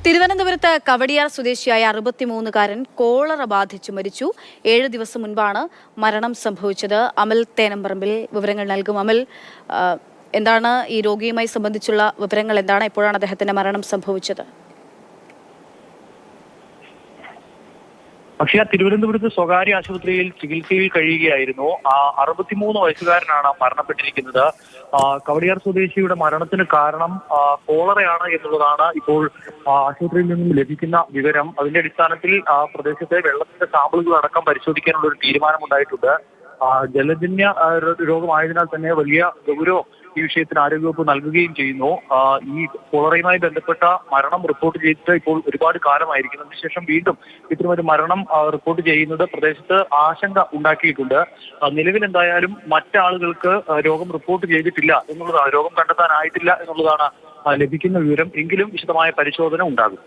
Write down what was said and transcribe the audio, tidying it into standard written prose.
തിരുവനന്തപുരത്ത് കവടിയാർ സ്വദേശിയായ 63-കാരൻ കോളറ ബാധിച്ചു മരിച്ചു. 7 ദിവസം മുൻപാണ് മരണം സംഭവിച്ചത്. അമൽ തേനമ്പറമ്പിൽ വിവരങ്ങൾ നൽകും. അമൽ, എന്താണ് ഈ രോഗിയുമായി സംബന്ധിച്ചുള്ള വിവരങ്ങൾ? എന്താണ്, എപ്പോഴാണ് അദ്ദേഹത്തിന്റെ മരണം സംഭവിച്ചത്? പക്ഷേ തിരുവനന്തപുരത്ത് സ്വകാര്യ ആശുപത്രിയിൽ ചികിത്സയിൽ കഴിയുകയായിരുന്നു. 63 വയസ്സുകാരനാണ് മരണപ്പെട്ടിരിക്കുന്നത്. കവടിയാർ സ്വദേശിയുടെ മരണത്തിന് കാരണം കോളറയാണ് എന്നുള്ളതാണ് ഇപ്പോൾ ആശുപത്രിയിൽ നിന്നും ലഭിക്കുന്ന വിവരം. അതിന്റെ അടിസ്ഥാനത്തിൽ പ്രദേശത്തെ വെള്ളത്തിന്റെ സാമ്പിളുകൾ അടക്കം പരിശോധിക്കാനുള്ള ഒരു തീരുമാനമുണ്ടായിട്ടുണ്ട്. ജലജന്യ രോഗമായതിനാൽ തന്നെ വലിയ ഗൗരവം ഈ വിഷയത്തിന് ആരോഗ്യവകുപ്പ് നൽകുകയും ചെയ്യുന്നു. ഈ കോളറയുമായി ബന്ധപ്പെട്ട മരണം റിപ്പോർട്ട് ചെയ്തിട്ട് ഇപ്പോൾ ഒരുപാട് കാലമായിരിക്കും. അതിനുശേഷം വീണ്ടും ഇത്തരമൊരു മരണം റിപ്പോർട്ട് ചെയ്യുന്നത് പ്രദേശത്ത് ആശങ്ക ഉണ്ടാക്കിയിട്ടുണ്ട്. നിലവിൽ എന്തായാലും മറ്റാളുകൾക്ക് രോഗം റിപ്പോർട്ട് ചെയ്തിട്ടില്ല എന്നുള്ളതാണ്, രോഗം കണ്ടെത്താനായിട്ടില്ല എന്നുള്ളതാണ് ലഭിക്കുന്ന വിവരം. എങ്കിലും വിശദമായ പരിശോധന ഉണ്ടാകും.